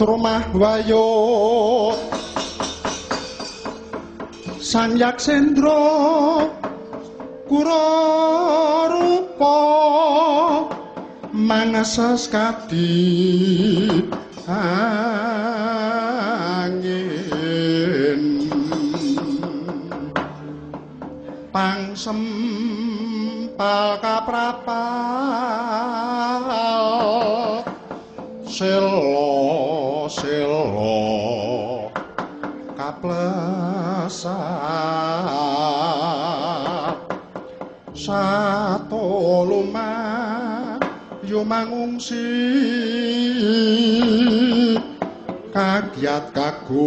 Surmah wayo Sang Yaksendra Kura rupa mangasas kadi angin pangsempal kaprapal selo kaplesat sato lumayu mangungsi kagiat kaguruda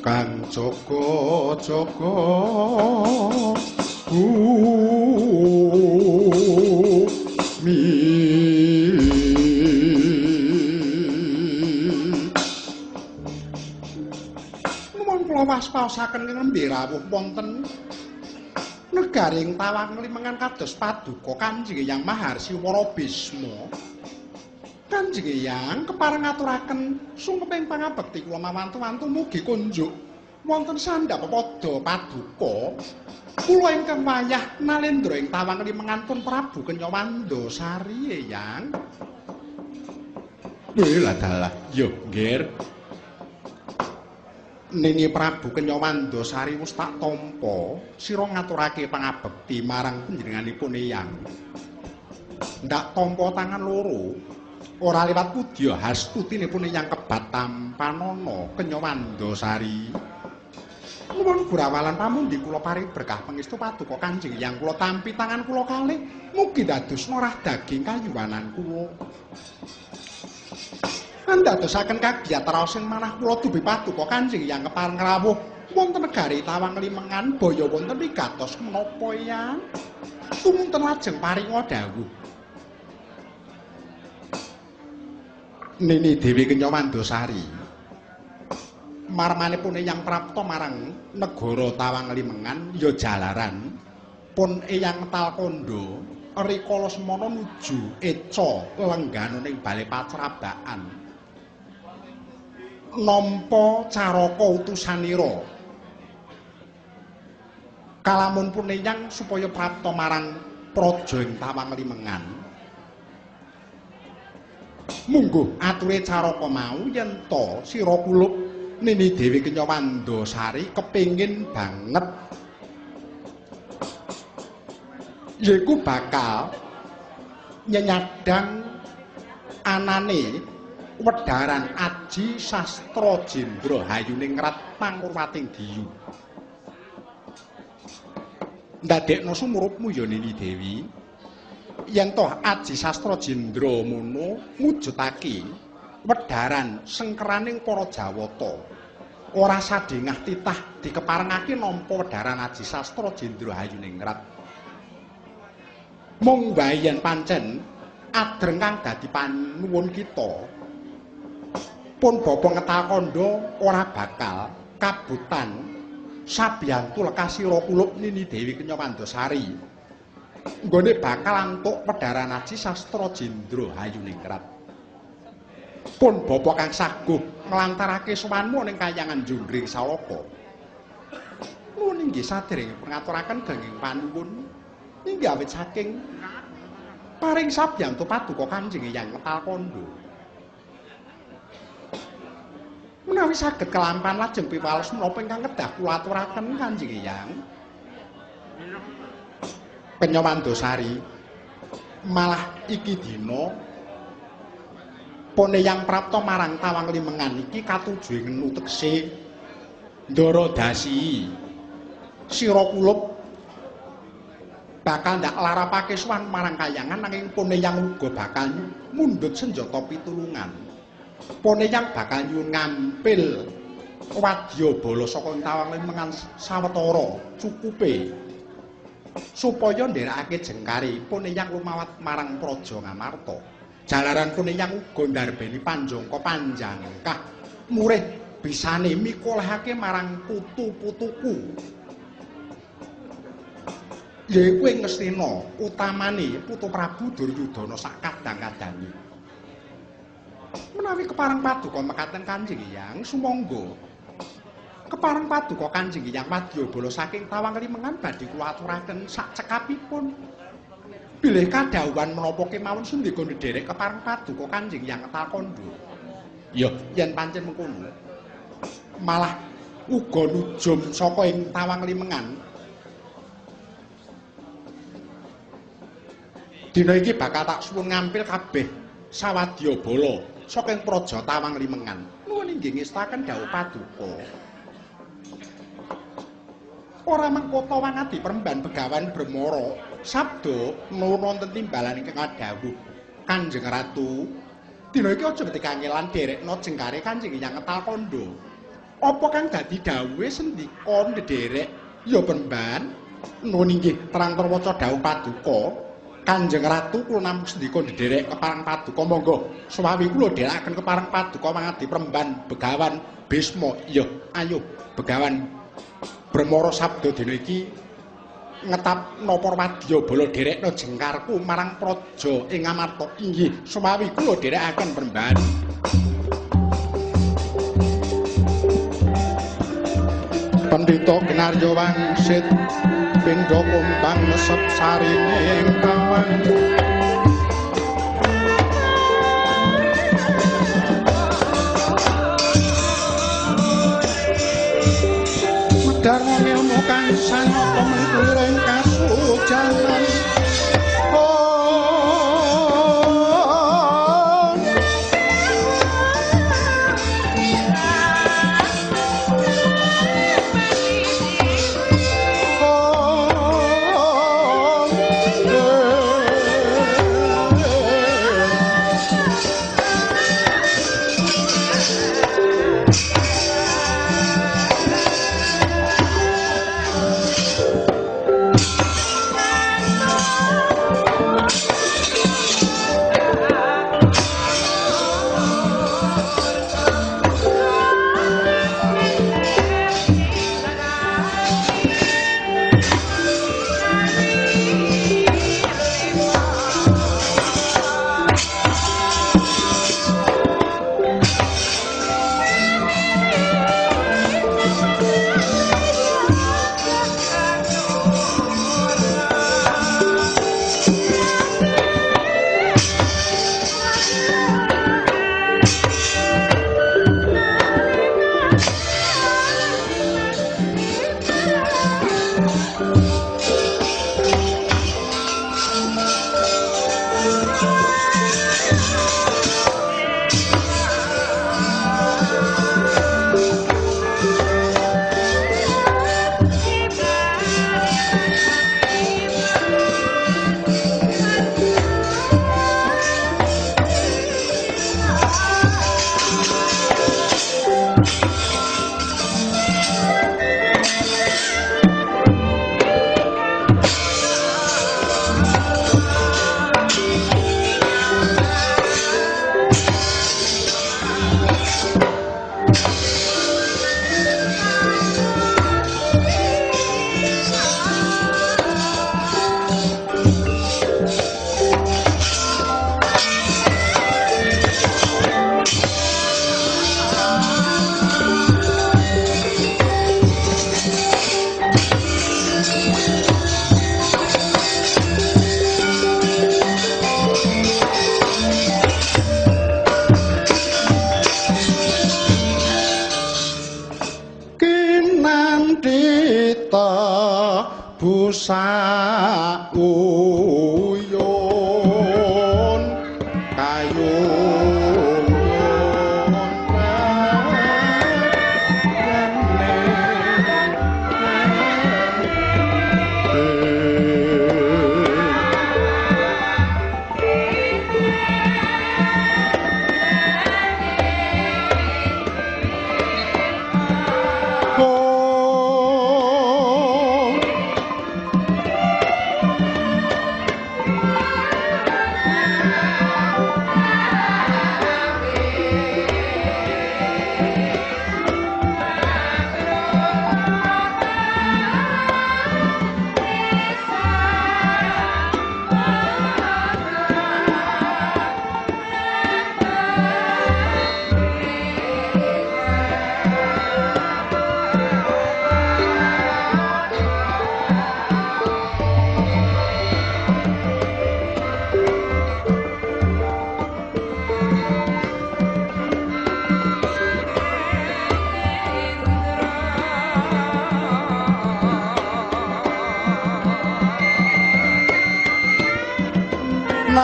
kang jaga-jaga bumi kula waspaosaken ngembe rawuh wonten negaring Tawang Limengan kados paduka Kanjeng Hyang Maharsi Warabisma. Kanjeng Hyang kepareng ngaturaken sungkeping pangabekti kula mawantu-wantu mugi kunjuk wonten sandhap padha paduka kula ingkang wayah nalendra ing Tawang Limengan pun Prabu Kenyawandasari Hyang. Lha dalah yo nggih. Nini Prabu Kenyawandasari wis tak tampa sira ngaturake pangabekti marang panjenenganipun Eyang. Ndak tampa tangan loro ora liwat pudya hastutinipun Eyang Kebat Tampanana Kenyawandasari. Nuwun gurawalan pamundi kula paring berkah pangestu paduka Kanjeng Hyang kula tampi tangan kula kalih mugi dados norah daging kayuwanan kula. Andadosaken kagiat raos sing manah kula tubi paduka Kanjeng Hyang kepareng rawuh wonten negari Tawang Limengan baya wonten wigatos menapa Hyang tumunten lajeng paringa dawuh. Nini Dewi Kenyawandasari marmanipun Eyang prapta marang negara Tawang Limengan ya jalaran pun Eyang Talkondo rikala semana nuju eca lenggana ning bale pacrabaan nampa caraka utusanira kalamun pun Eyang supaya prapta marang praja ing Tawang Limengan mungguh ature caraka mau yen ta sira kulup Nini Dewi Kenyawandasari kepingin banget yaiku bakal nyenyadang anane wedharan Aji Sastra Jendra Hayuningrat Pangurwating Diyu. Ndadekno sumurupmu ya Nini Dewi yen toh Aji Sastra Jendra mono mujudake wedharan sengkeraning para Jawata ora sadengah titah dikeparengake nampa wedharan Aji Sastra Jendra Hayuningrat. Mung wae yen pancen adreng kang dadi panuwun kita pun Bapa Ngetalkanda ora bakal kabutan sabiyantu lekas sira kulup Nini Dewi Kenyawandasari nggone bakal antuk wedharan Aji Sastra Jendra Hayuningrat. Pun Bapa kang saguh nglantarake sowanmu ning Kahyangan Jungkring Salaka. Nuwun inggih sadèrèngipun ngaturaken genging panuwun inggih awit saking paring sabyantu paduka Kanjeng Hyang Ngetalkanda. Menawi saged kelampan lajeng piwales menapa ingkang kedah kula aturaken Kanjeng Hyang Kenyawandasari malah iki dina pun Eyang prapta marang Tawang Limengan iki katuju ngenu tekse ndara dasi sira kulup bakal ndak larapake sowan marang Kahyangan nanging pun Eyang uga bakal mundhut senjata pitulungan. Pun Eyang bakal nyuwun ngampil wadya bala saka Tawang Limengan sawetara cukupe supaya nderekake jengkari pun Eyang lumawat marang Praja Ngamarta. Jalaran pun Eyang uga ndarbeni panjangka panjangkah murih bisane mikolehake marang putu-putuku yaiku ing Ngastina utamane Putu Prabu Duryudana sak kadang-kadange. Menawi kepareng paduka mekaten Kanjeng Hyang sumangga kepareng paduka Kanjeng Hyang wadyabala saking Tawang Limengan badhe kula aturaken sak cekapipun. Bilih kadhawuhan menapa kemawon sundika ndherek kepareng paduka Kanjeng Hyang Ketalkanda. Ya, yen pancen mengkono malah uga nujum saka ing Tawang Limengan. Dina iki bakal tak suwun ngampil kabeh sawadyabala saking praja Tawang Limengan. Nuwun inggih ngestaken dawuh paduka. Ora mengkota wangadi Peremban Begawan Bremara sabda wonten timbalan ingkang dawuh Kanjeng Ratu. Dina iki aja ketika ngelan derekna jengkare Kanjeng Hyang Ketalkanda. Apa kang dadi dawuhe sendika ndherek ya Peremban? Nuwun inggih terang terwaca dawuh paduka. Kanjeng Ratu kula namung sendika ndherek kepareng paduka monggo suwawi kula dherekaken kepareng paduka wangadi Peremban Begawan Bisma. Iya, ayo Begawan Bremara sabda dina iki ngetap napa wadyabala dherekna jengkarku marang praja ing Amarta. Inggih, sumawi kula dherekaken Peremban. Pandhita Ginarya Wangsit pindha kumbang nesep sarining kawan. Dharma ilmu kang sanata mengkiring kasujanan.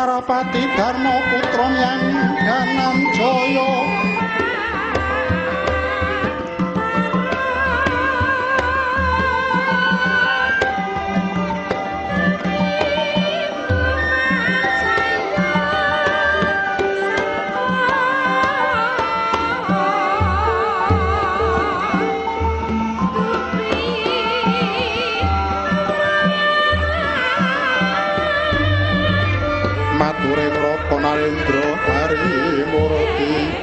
Sarapati Dharma putra yang Ganan Jaya Matureng Rata Narendra Hari Murti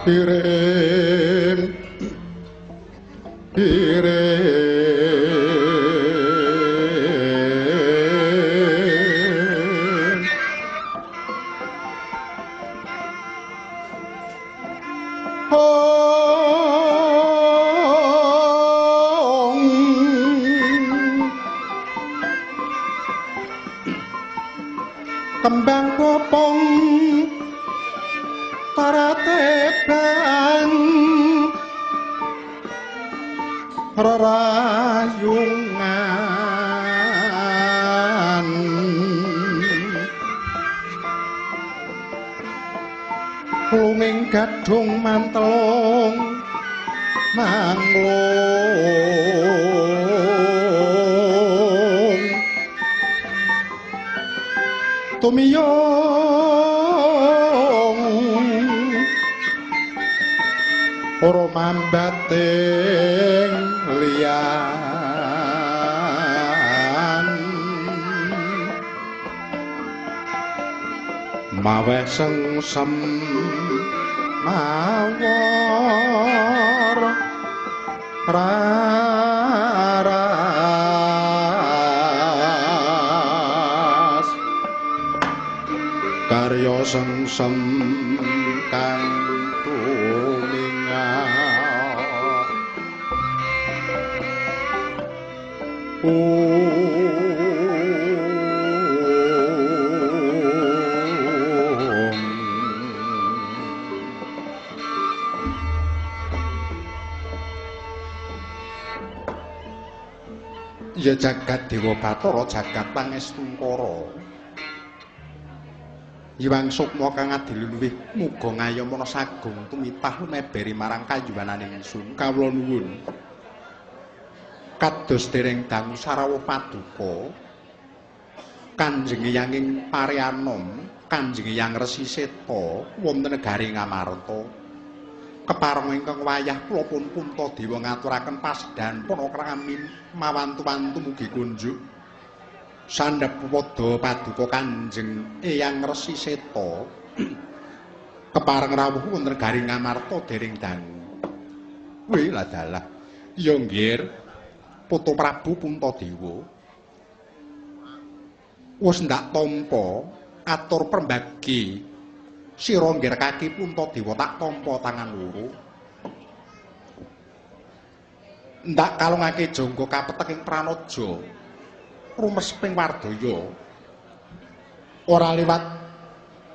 Piring kembang bopong parateban rerayungan lunging gadung mantelung manglung tumiyong ora mambating liyan mawe sengsem mawar raras karya sengsem kang ya jagat Dewa Bathara jagat Pangestungkara Iwang Sukma kang adiluluwih muga ngayomana sagung tumitah lumeberi marang kayuwananing ingsun kawula nuwun kados dereng dangu sarawuh paduka Kanjeng Hyanging Paryanom Kanjeng Hyang Resi Seta wonten negari Ngamarta kepareng ingkang wayah kula pun Puntadewa ngaturaken pasedhan panakrami mawantu-wantu mugi kunjuk sandhep pada paduka Kanjeng Hyang Resi Seta kepareng rawuh wonten negari Ngamarta dereng dangu weh ladalah ya nggih Putu Prabu Puntadewa wis ndak tampa atur permbagi sira nggir kaki Puntadewa tak tampa tangan loro ndak kalungake jangka kapetek ing pranaja rumesping wardaya ora liwat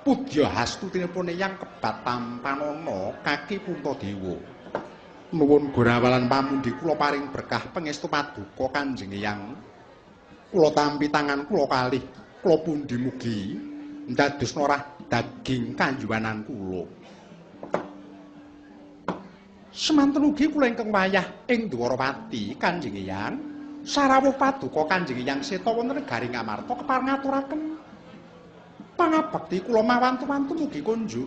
pudya hastutinipun yang kebat tampanana kaki Puntadewa nuwun gorawalan pamundi kula paring berkah pangestu paduka Kanjeng Hyang kula tampi tangan kula kalih kula pundi mugi ndados norah daging kanjuwanan kula semanten ugi kula ingkang wayah ing Dwarawati Kanjeng Hyang sarawuh paduka Kanjeng Hyang Seta wonten negari Ngamarta kepareng ngaturaken pangabekti kula mawantu-wantu mugi kunjuk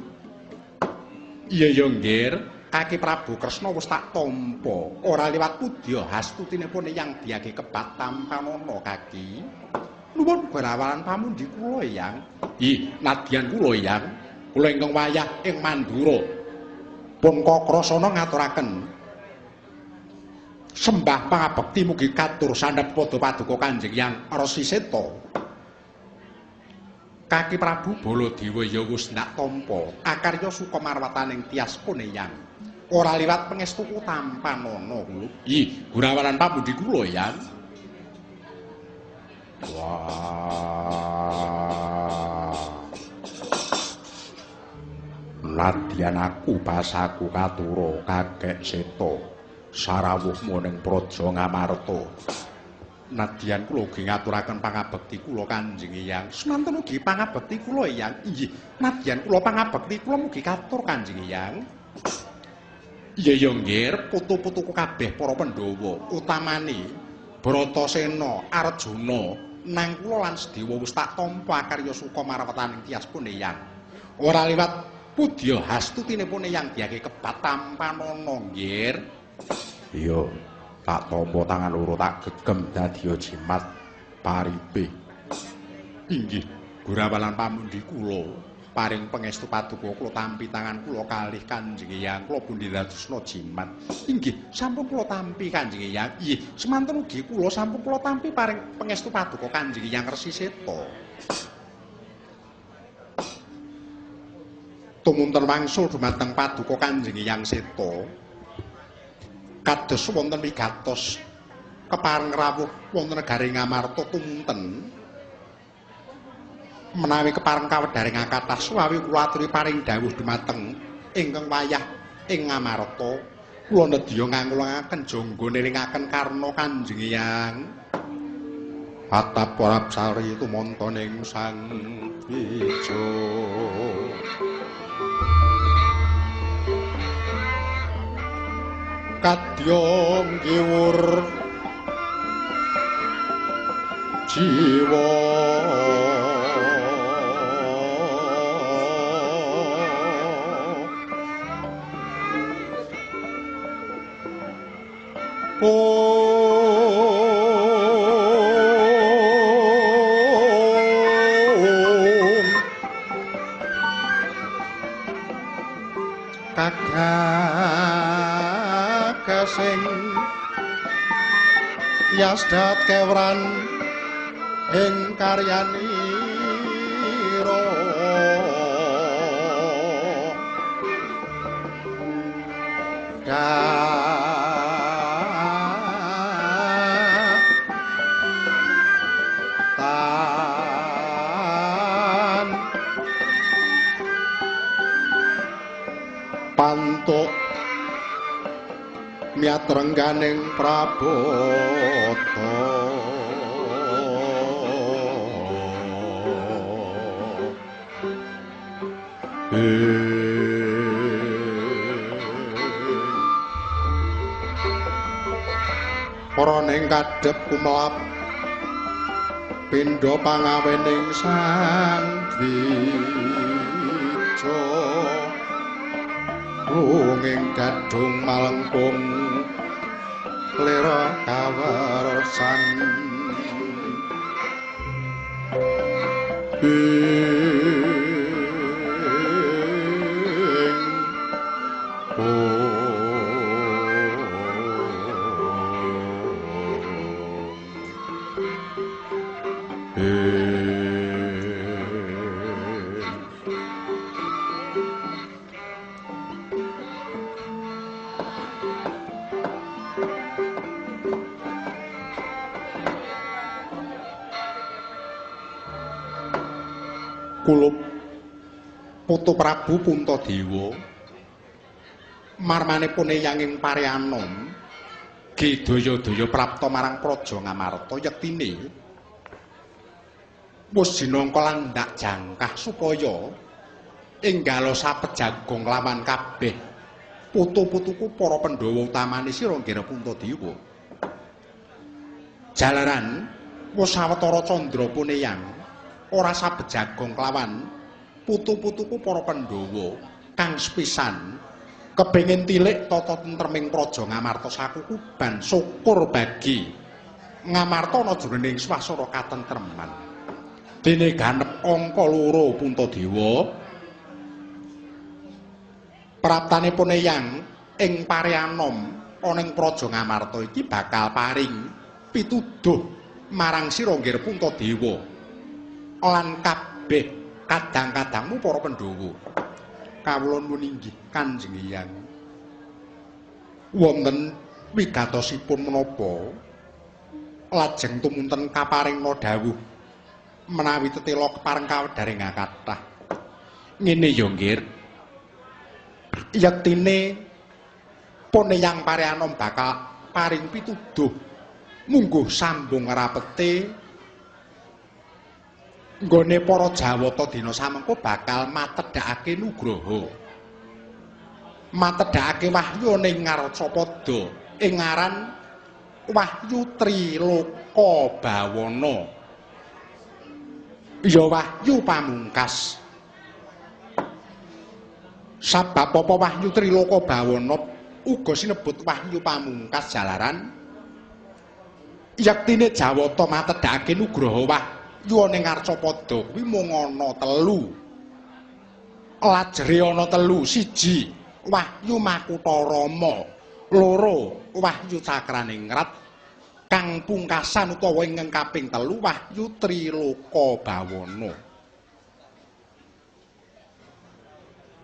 iya ya nggih Kaki Prabu Kresna wis tak tampa ora liwat pudya hastutinipun yang diage kebat tampanana kaki nuwun gorawalan pamundi kula Hyang ih nadyan kula Hyang kula ingkang wayah ing Mandura pun Kakrasana ngaturaken sembah pangabekti mugi katur sandhep pada paduka Kanjeng Hyang Resi Seta Kaki Prabu Baladewa ya wis ndak tampa akarya sukamarwataning tias pun Hyang ora liwat pangestuku tampanana kula. Ih, gurawalan pamundi kula, Hyang. Wah. Nadyan aku basaku katura kakek Seta sarawuhmu ning Praja Ngamarta. Nadyan kula ugi ngaturaken pangabekti kula Kanjeng Hyang. Semanten ugi pangabekti kula, Hyang. Inggih, nadyan kula pangabekti kula mugi katur Kanjeng Hyang. Iya ya nggih, putu-putuku kabeh para Pandhawa, utamane Bratasena, Arjuna, nang kula lan Sedewa wis tak tampa karya sukamarwataning tiaspun Hyang. Ora liwat pudya hastutinipun Hyang diake kebat tampanana nggih. Iya, tak tampa tangan loro tak gegem dadi jimat paripe. Inggih, gurawalan pamundi kula. paring pangestu paduka kula tampi tangan kula kalih Kanjeng Hyang kula pundi dadosna jimat. Inggih, sampun kula tampi Kanjeng Hyang. Nggih, semanten ugi kula sampun kula tampi paring pangestu paduka Kanjeng Hyang Resi Seta. Tumunten wangsul dumateng paduka Kanjeng Hyang Seta. Kados wonten wigatos kepareng rawuh wonten negari Ngamarta tumunten menawi kepareng kawedharing kathah suwawi kula aturi paring dawuh dumateng ingkang wayah ing Ngamarta kula nedya ngangulaken jangga niringaken karna Kanjeng Hyang atap Warapsari tumonten ing sang ijo kadyong giwur jiwa kagagasing yasdat kewran ing karyanira datan pantuk miatrengganing Prabata para ning kadhep kumelap pindha pangawening Sang Dwija ing gadung malengkung lera kawarsan kulup Putu Prabu Puntadewa marmanipun yanging Paryanom Gidaya-daya prapta marang Praja Ngamarta yektine wis jinangka landhak jangkah supaya enggalo sapejagong lawan kabeh putu-putuku para Pandhawa utamane sira Nggara Puntadewa jalaran wis sawetara candra puneyang ora sabejagong kelawan putu-putuku para Pandhawa kang sepisan kepengin tilik tata tentreming Praja Ngamarta sakukuban syukur bagi Ngamarta ana jroning swasana katentreman dene ganep angka 2 Puntadewa praptanipun eyang ing Paryanom ana ing Praja Ngamarta iki bakal paring pituduh marang sira Nggih Puntadewa lan kabeh kadang-kadangmu para Pandhawa kawula nuwun inggih Kanjeng Hyang wonten wigatosipun menapa lajeng tumunten kaparingna dawuh menawi tetela kepareng kawedharing kathah ngene ya Nggih yektine Poneyang Paryanom bakal paring pituduh mungguh sambung rapete nggone para Jawata dina samengko bakal matedhakake nugraha matedhakake wahyu ning Ngarcapada ing aran Wahyu Triloka Bawana ya wahyu pamungkas sabab apa Wahyu Triloka Bawana uga sinebut wahyu pamungkas jalaran yektine Jawata matedhakake nugraha wahyu ning Ngarcapada kuwi mung ana 3 lajere ana 3 siji Wahyu Makutha Rama 2 Wahyu Cakraningrat kang pungkasan utawa ingkang kaping 3 Wahyu Triloka Bawana.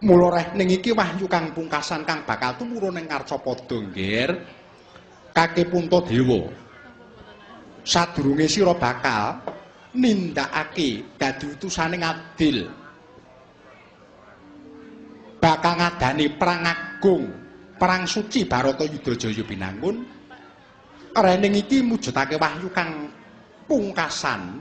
Mula reh ning iki wahyu kang pungkasan kang bakal tumurun ing Karcapada nggir Kake Puntadewa. Sadurunge sira bakal nindakake dadi utusaning adil. Bakal ngadani perang agung, perang suci Baratayuda Jaya binangun. Rening iki mujudake wahyu kang pungkasan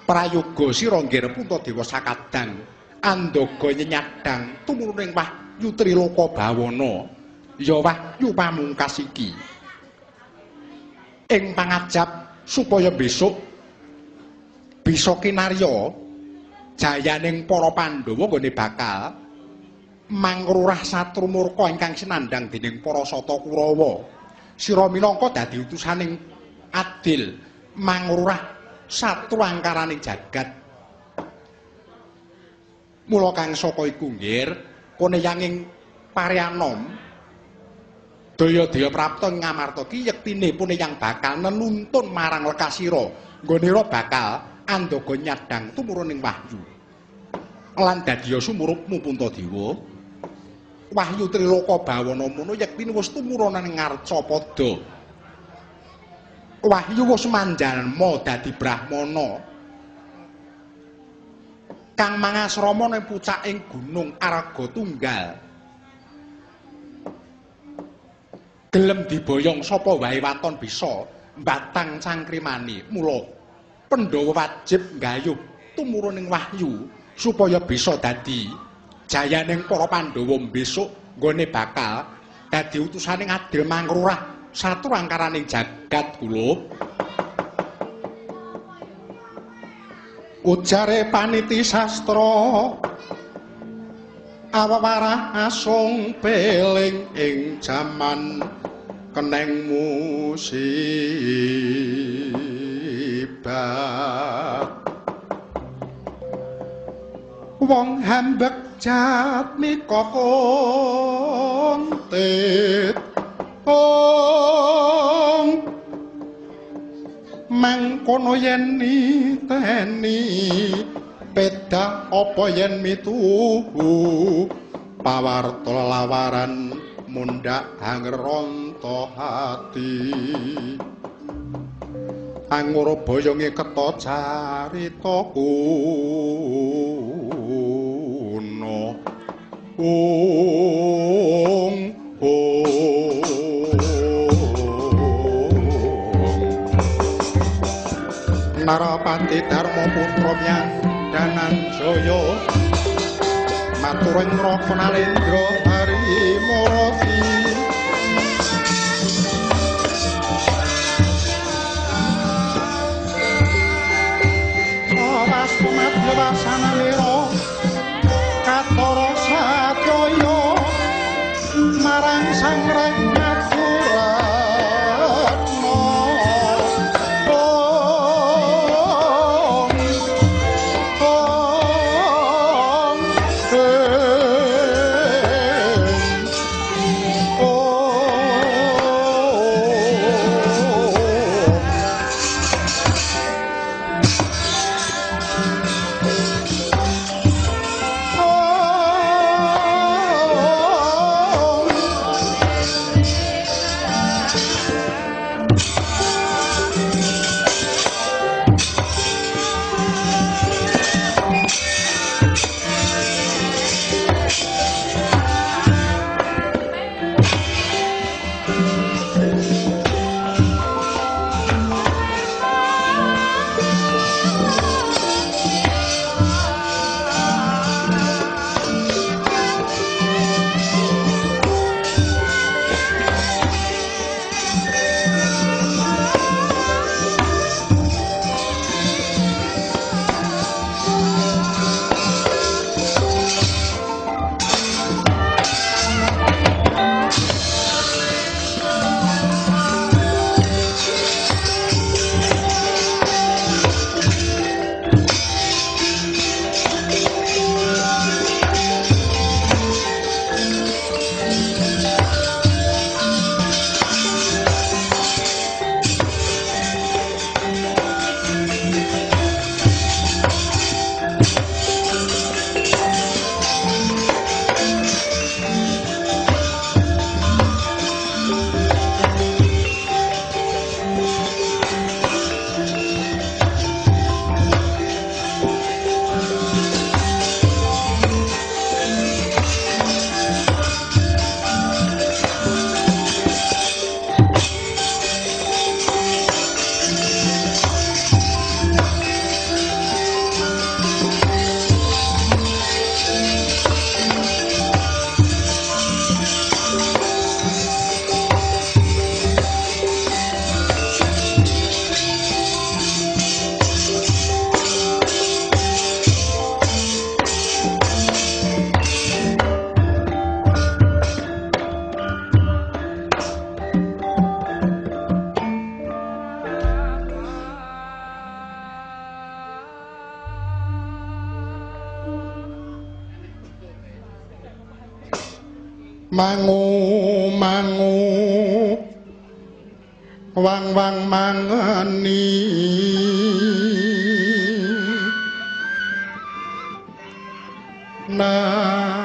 prayoga sira nggir Puntadewa sakadang andaga nyenyadang tumurun ing Wahyu Triloka Bawana. Ya wahyu pamungkas iki ing pangajab supaya besok bisa kinarya jayaning para Pandhawa nggone bakal mangrurah satrumurka ingkang sinandhang dening para Sata Kurawa. Sira minangka dadi utusaning adil mangrurah satru angkaraning jagat. Mula kang saka iku nggir kone yanging Paryanom Daya-daya prapta ngamarta ki yektine pune yang bakal nenuntun marang Lekasira nggonira bakal andaga nyadhang tumurun ing wahyu. Lan dadiya sumurupmu Puntadewa. Wahyu Triloka Bawana mono yektine wis tumurun ing Arcapada. Wahyu wis manjalma dadi Brahmana. Kang mangasrama ning pucaking Gunung Argatunggal. Gelem diboyong sapa wae waton bisa mbatang cangkrimani. Mula Pandhawa wajib nggayuh tumurun ing wahyu supaya bisa dadi jayaning para Pandhawa besok nggone bakal dadi utusaning adil mangrurah satru angkaraning jagat kula. Ujare paniti sastra awawarah asung peling ing jaman keneng musibah wong hambek jatmi kontit mangkono yen niteni pedah apa yen mituhu pawarta lawaran mundhak angronta hati angura boyonge keta carita kuno Narapati Darma Putra Myandanan Jaya matur ing Raka Nalendra Harimurati awas madya wasananira katara satyaya marang Sang mangu wang mangani nanangi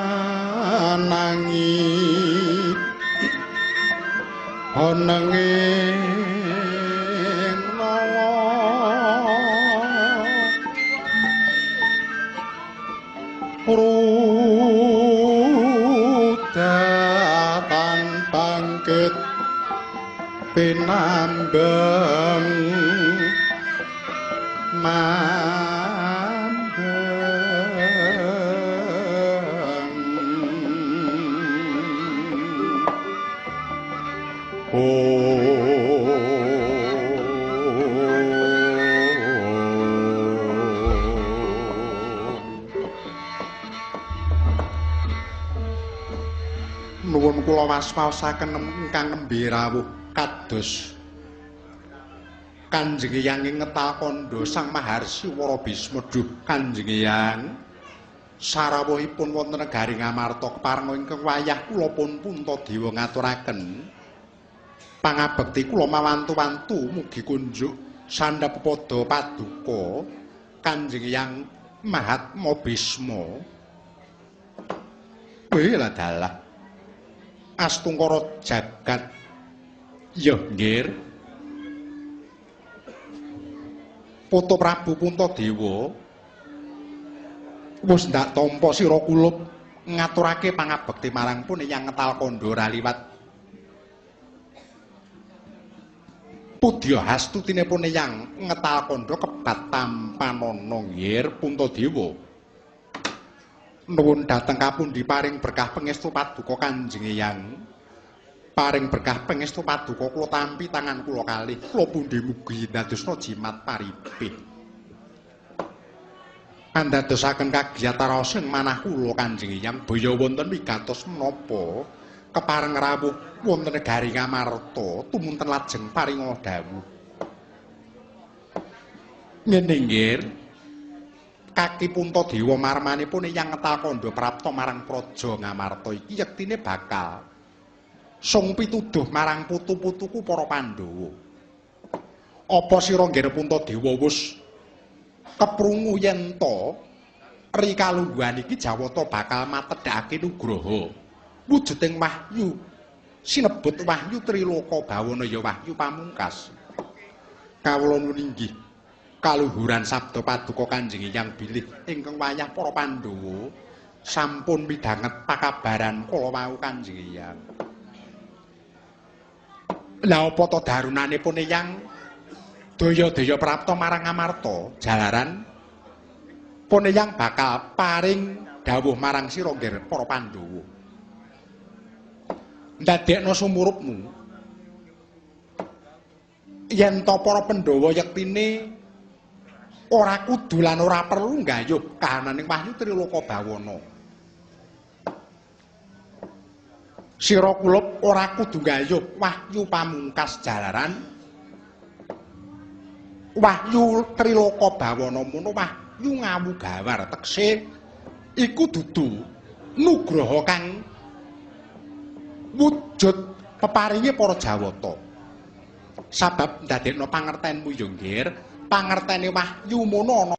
onenging rudatan bangkit pinambang nuwun kula waspaosaken ingkang nembe rawuh kados Kanjeng Hyang ing ngetal kandha Sang Maharsi Warabisma duh Kanjeng Hyang sarawuhipun wonten negari Ngamarta keparenga ingkang wayah kula pun Puntadewa ngaturaken pangabekti kula mawantu-wantu mugi kunjuk sandhapada paduka Kanjeng Hyang Mahatma Bisma. Wela dalah Astungkara jagat ya nggih Putu Prabu Puntadewa wis ndak tampa sira kulup ngaturake pangabekti marang pun yang ngetal kandha ora liwat Pudya hastutine pun yang ngetal kandha kebat tampanana nggih Puntadewa nuwun dhateng kapundi paring berkah pangestu paduka Kanjeng Hyang paring berkah pangestu paduka kula tampi tangan kula kalih kula pundi mugi ndadosna jimat paribih andadosaken kagiyatan raos ing manah kula Kanjeng Hyang baya wonten wigatos menapa kepareng rawuh wonten negari Ngamarta tumunten lajeng paringa dawuh ngene nggih Kaki Puntadewa marmanipun yang ngetal kandha prapta marang praja Ngamarta iki yektine bakal sung pituduh marang putu-putuku para Pandhawa. Apa sira nggih Puntadewa wis keprungu yen ta rikalungguhan iki Jawata bakal matedhake nugraha wujuding wahyu sinebut wahyu Triloka Bawana ya wahyu pamungkas. Kawula nuwun inggih kaluhuran sabda paduka Kanjeng Hyang bilih ingkang wayah para Pandhawa sampun midhanget pakabaran kala wau Kanjeng Hyang. Lah apa to darunanipun Hyang daya-daya prapta marang Ngamarta jalaran pun Hyang bakal paring dawuh marang sira nggih para Pandhawa. Ndadekno sumurupmu yen ta para Pandhawa yektine ora kudu lan ora perlu nggayuh kahananing wahyu Triloka Bawana. Sira kulup ora kudu nggayuh wahyu pamungkas jalaran wahyu Triloka Bawana mono wahyu ngawugawar tekse iku dudu nugraha kang wujud peparinge para Jawata. Sabab ndadekno pangertenmu ya nggih pangertene wahyu mono ana